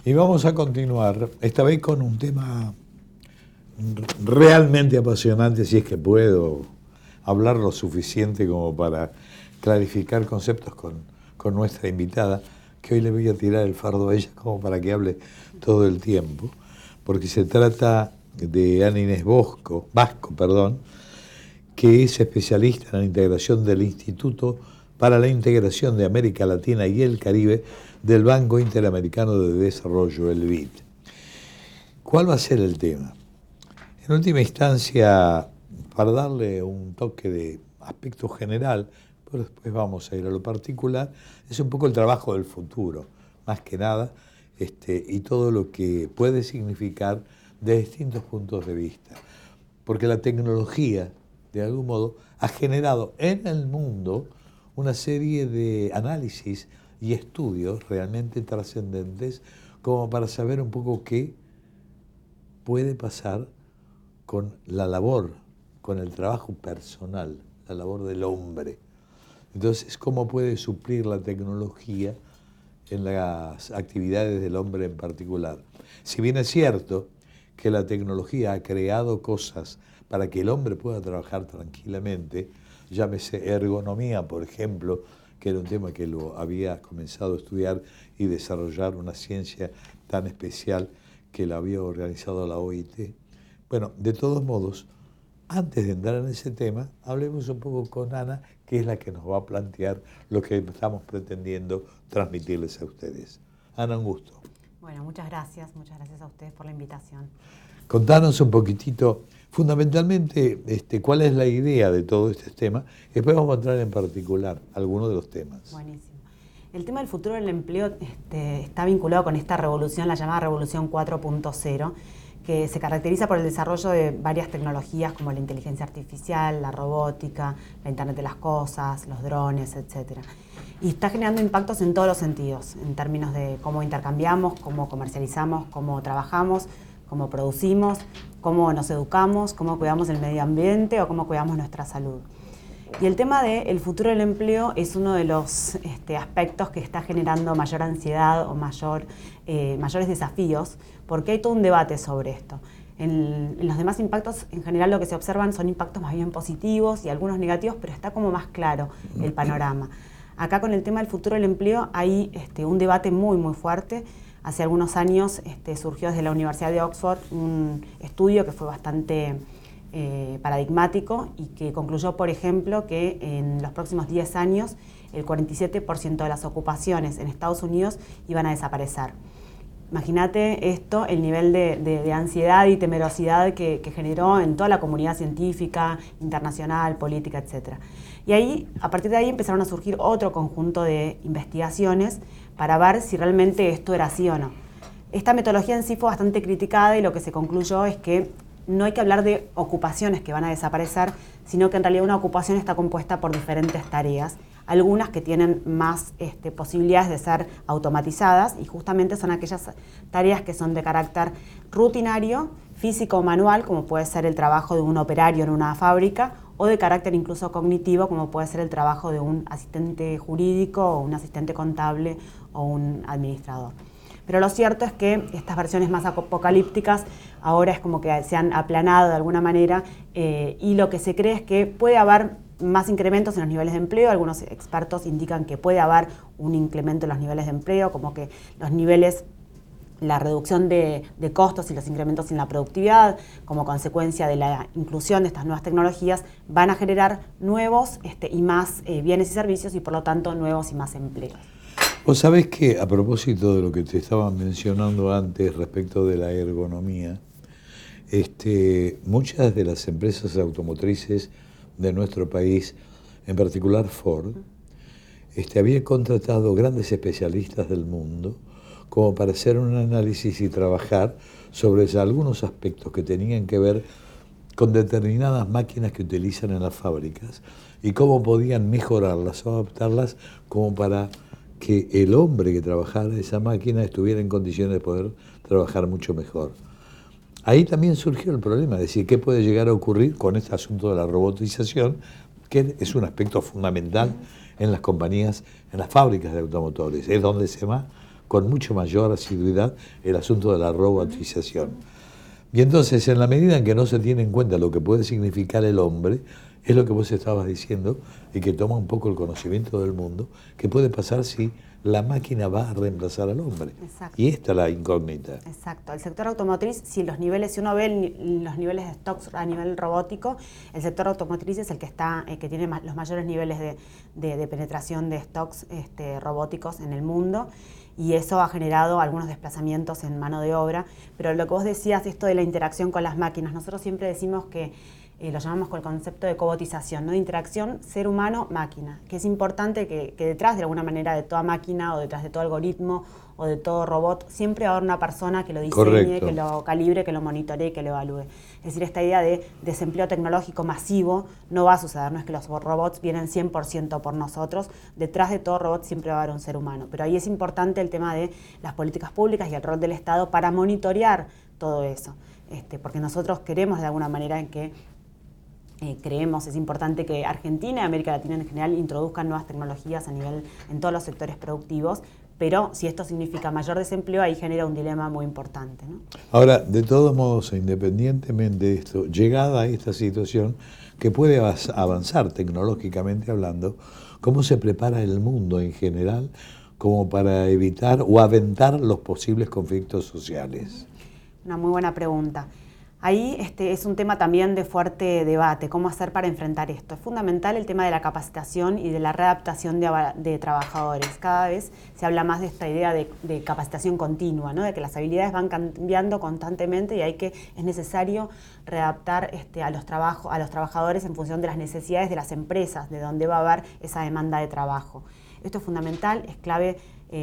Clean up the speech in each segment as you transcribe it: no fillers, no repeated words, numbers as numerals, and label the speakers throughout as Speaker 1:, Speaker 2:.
Speaker 1: Y vamos a continuar, esta vez con un tema realmente apasionante, si es que puedo hablar lo suficiente como para clarificar conceptos con nuestra invitada, que hoy le voy a tirar el fardo a ella como para que hable todo el tiempo, porque se trata de Ana Inés Vasco, que es especialista en la integración del Instituto para la Integración de América Latina y el Caribe del Banco Interamericano de Desarrollo, el BID. ¿Cuál va a ser el tema? En última instancia, para darle un toque de aspecto general, pero después vamos a ir a lo particular, es un poco el trabajo del futuro, más que nada, y todo lo que puede significar de distintos puntos de vista. Porque la tecnología, de algún modo, ha generado en el mundo una serie de análisis y estudios realmente trascendentes como para saber un poco qué puede pasar con la labor, con el trabajo personal, la labor del hombre. Entonces, ¿cómo puede suplir la tecnología en las actividades del hombre en particular? Si bien es cierto que la tecnología ha creado cosas para que el hombre pueda trabajar tranquilamente, llámese ergonomía, por ejemplo, que era un tema que lo había comenzado a estudiar y desarrollar una ciencia tan especial que la había organizado la OIT. Bueno, de todos modos, antes de entrar en ese tema, hablemos un poco con Ana, que es la que nos va a plantear lo que estamos pretendiendo transmitirles a ustedes. Ana, un gusto.
Speaker 2: Bueno, muchas gracias a ustedes por la invitación.
Speaker 1: Contanos un poquitito, fundamentalmente, cuál es la idea de todo este tema. Después vamos a entrar en particular algunos de los temas.
Speaker 2: Buenísimo. El tema del futuro del empleo está vinculado con esta revolución, la llamada Revolución 4.0, que se caracteriza por el desarrollo de varias tecnologías como la inteligencia artificial, la robótica, la Internet de las cosas, los drones, etc. Y está generando impactos en todos los sentidos, en términos de cómo intercambiamos, cómo comercializamos, cómo trabajamos, cómo producimos, cómo nos educamos, cómo cuidamos el medio ambiente o cómo cuidamos nuestra salud. Y el tema del futuro del empleo es uno de los aspectos que está generando mayor ansiedad o mayores desafíos, porque hay todo un debate sobre esto. En los demás impactos, en general, lo que se observan son impactos más bien positivos y algunos negativos, pero está como más claro el panorama. Acá con el tema del futuro del empleo hay un debate muy, muy fuerte. Hace algunos años surgió desde la Universidad de Oxford un estudio que fue bastante paradigmático y que concluyó, por ejemplo, que en los próximos 10 años el 47% de las ocupaciones en Estados Unidos iban a desaparecer. Imagínate esto, el nivel de ansiedad y temerosidad que generó en toda la comunidad científica, internacional, política, etc. Y ahí, a partir de ahí empezaron a surgir otro conjunto de investigaciones para ver si realmente esto era así o no. Esta metodología en sí fue bastante criticada y lo que se concluyó es que no hay que hablar de ocupaciones que van a desaparecer, sino que en realidad una ocupación está compuesta por diferentes tareas, algunas que tienen más posibilidades de ser automatizadas y justamente son aquellas tareas que son de carácter rutinario, físico o manual, como puede ser el trabajo de un operario en una fábrica, o de carácter incluso cognitivo, como puede ser el trabajo de un asistente jurídico o un asistente contable o un administrador. Pero lo cierto es que estas versiones más apocalípticas ahora es como que se han aplanado de alguna manera y lo que se cree es que puede haber más incrementos en los niveles de empleo. Algunos expertos indican que puede haber un incremento en los niveles de empleo, como que los niveles, la reducción de costos y los incrementos en la productividad como consecuencia de la inclusión de estas nuevas tecnologías van a generar nuevos y más bienes y servicios y por lo tanto nuevos y más empleos.
Speaker 1: Vos sabés que, a propósito de lo que te estaba mencionando antes respecto de la ergonomía, muchas de las empresas automotrices de nuestro país, en particular Ford, había contratado grandes especialistas del mundo como para hacer un análisis y trabajar sobre algunos aspectos que tenían que ver con determinadas máquinas que utilizan en las fábricas y cómo podían mejorarlas o adaptarlas como para que el hombre que trabajara esa máquina estuviera en condiciones de poder trabajar mucho mejor. Ahí también surgió el problema, es decir, ¿qué puede llegar a ocurrir con este asunto de la robotización, que es un aspecto fundamental en las compañías, en las fábricas de automotores? Es donde se va con mucho mayor asiduidad el asunto de la robotización. Y entonces, en la medida en que no se tiene en cuenta lo que puede significar el hombre, es lo que vos estabas diciendo, y que toma un poco el conocimiento del mundo, que puede pasar si la máquina va a reemplazar al hombre.
Speaker 2: Exacto.
Speaker 1: Y esta es la incógnita.
Speaker 2: Exacto. El sector automotriz, si uno ve los niveles de stocks a nivel robótico, el sector automotriz es el que que tiene los mayores niveles de penetración de stocks robóticos en el mundo, y eso ha generado algunos desplazamientos en mano de obra. Pero lo que vos decías, esto de la interacción con las máquinas, nosotros siempre decimos que lo llamamos con el concepto de cobotización, ¿no? De interacción ser humano-máquina, que es importante que detrás de alguna manera de toda máquina o detrás de todo algoritmo o de todo robot siempre va a haber una persona que lo diseñe,
Speaker 1: Correcto,
Speaker 2: que lo calibre, que lo monitoree, que lo evalúe. Es decir, esta idea de desempleo tecnológico masivo no va a suceder, no es que los robots vienen 100% por nosotros, detrás de todo robot siempre va a haber un ser humano, pero ahí es importante el tema de las políticas públicas y el rol del Estado para monitorear todo eso, porque nosotros queremos de alguna manera en que creemos es importante que Argentina y América Latina en general introduzcan nuevas tecnologías en todos los sectores productivos, pero si esto significa mayor desempleo, ahí genera un dilema muy importante, ¿no?
Speaker 1: Ahora, de todos modos, independientemente de esto, llegada a esta situación que puede avanzar tecnológicamente hablando, ¿cómo se prepara el mundo en general como para evitar o aventar los posibles conflictos sociales?
Speaker 2: Una muy buena pregunta. Ahí es un tema también de fuerte debate, cómo hacer para enfrentar esto. Es fundamental el tema de la capacitación y de la readaptación de trabajadores. Cada vez se habla más de esta idea de capacitación continua, ¿no? De que las habilidades van cambiando constantemente y es necesario readaptar a los trabajadores en función de las necesidades de las empresas, de dónde va a haber esa demanda de trabajo. Esto es fundamental, es clave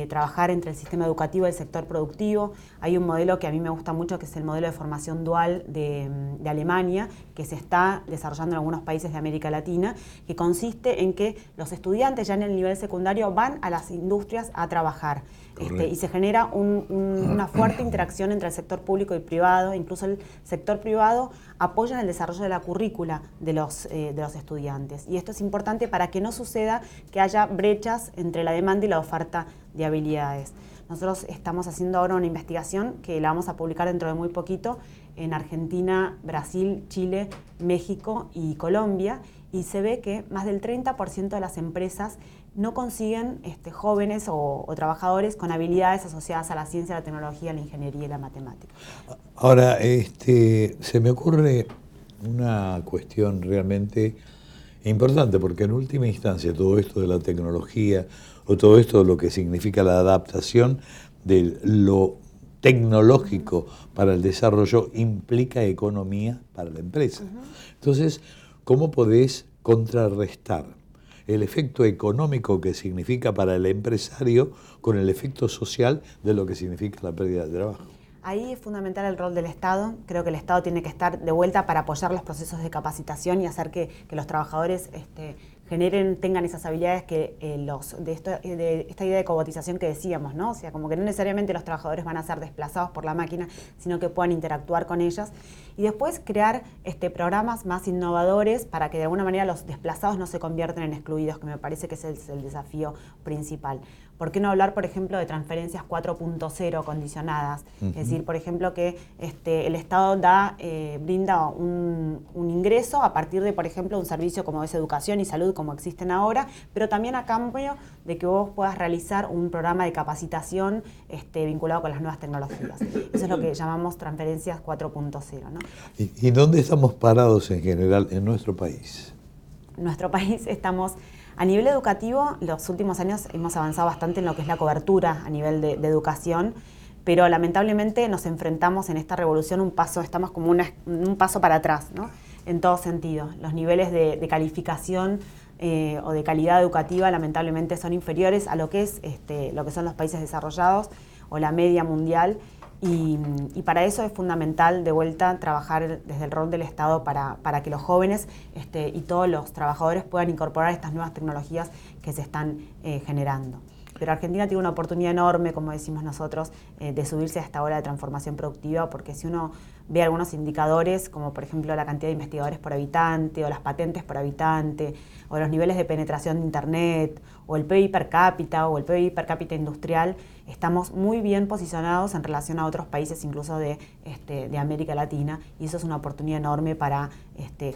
Speaker 2: trabajar entre el sistema educativo y el sector productivo. Hay un modelo que a mí me gusta mucho, que es el modelo de formación dual de Alemania, que se está desarrollando en algunos países de América Latina, que consiste en que los estudiantes ya en el nivel secundario van a las industrias a trabajar. Y se genera una fuerte interacción entre el sector público y privado. Incluso el sector privado apoya en el desarrollo de la currícula de los estudiantes. Y esto es importante para que no suceda que haya brechas entre la demanda y la oferta de habilidades. Nosotros estamos haciendo ahora una investigación que la vamos a publicar dentro de muy poquito en Argentina, Brasil, Chile, México y Colombia, y se ve que más del 30% de las empresas no consiguen jóvenes o trabajadores con habilidades asociadas a la ciencia, la tecnología, la ingeniería y la matemática.
Speaker 1: Ahora, se me ocurre una cuestión realmente importante, porque en última instancia todo esto de la tecnología o todo esto de lo que significa la adaptación de lo tecnológico para el desarrollo implica economía para la empresa. Entonces, ¿cómo podés contrarrestar el efecto económico que significa para el empresario con el efecto social de lo que significa la pérdida de trabajo?
Speaker 2: Ahí es fundamental el rol del Estado. Creo que el Estado tiene que estar de vuelta para apoyar los procesos de capacitación y hacer que los trabajadores tengan esas habilidades de esta idea de cobotización que decíamos, ¿no? O sea, como que no necesariamente los trabajadores van a ser desplazados por la máquina, sino que puedan interactuar con ellas. Y después crear programas más innovadores para que de alguna manera los desplazados no se conviertan en excluidos, que me parece que ese es el desafío principal. ¿Por qué no hablar, por ejemplo, de transferencias 4.0 condicionadas? Es decir, por ejemplo, que el Estado brinda un ingreso a partir de, por ejemplo, un servicio como es educación y salud, como existen ahora, pero también a cambio de que vos puedas realizar un programa de capacitación vinculado con las nuevas tecnologías. Eso es lo que llamamos transferencias 4.0, ¿no?
Speaker 1: ¿Y dónde estamos parados en general en nuestro país?
Speaker 2: En nuestro país estamos... A nivel educativo, los últimos años hemos avanzado bastante en lo que es la cobertura a nivel de educación, pero lamentablemente nos enfrentamos en esta revolución estamos como un paso para atrás, ¿no? En todo sentido. Los niveles de calificación o de calidad educativa lamentablemente son inferiores a lo que son los países desarrollados o la media mundial. Y para eso es fundamental, de vuelta, trabajar desde el rol del Estado para que los jóvenes y todos los trabajadores puedan incorporar estas nuevas tecnologías que se están generando. Pero Argentina tiene una oportunidad enorme, como decimos nosotros, de subirse a esta ola de transformación productiva, porque si uno ve algunos indicadores, como por ejemplo la cantidad de investigadores por habitante, o las patentes por habitante, o los niveles de penetración de Internet, o el PIB per cápita, o el PIB per cápita industrial, estamos muy bien posicionados en relación a otros países, incluso de América Latina, y eso es una oportunidad enorme para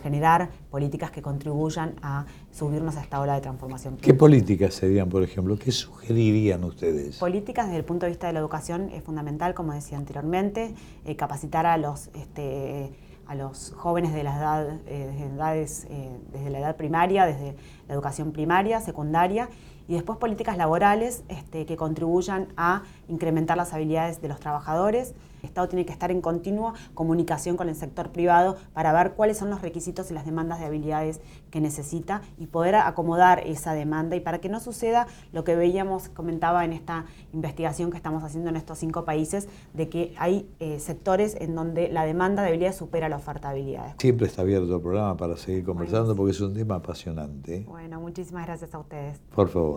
Speaker 2: generar políticas que contribuyan a subirnos a esta ola de transformación.
Speaker 1: ¿Qué políticas serían, por ejemplo? ¿Qué sugerirían ustedes?
Speaker 2: Políticas desde el punto de vista de la educación es fundamental, como decía anteriormente, capacitar a los jóvenes de las desde la edad primaria, desde la educación primaria, secundaria, y después políticas laborales que contribuyan a incrementar las habilidades de los trabajadores. El Estado tiene que estar en continua comunicación con el sector privado para ver cuáles son los requisitos y las demandas de habilidades que necesita y poder acomodar esa demanda, y para que no suceda lo que comentaba en esta investigación que estamos haciendo en estos 5 países, de que hay sectores en donde la demanda de habilidades supera la oferta de habilidades.
Speaker 1: Siempre está abierto el programa para seguir conversando, porque es un tema apasionante.
Speaker 2: Bueno, muchísimas gracias a ustedes.
Speaker 1: Por favor.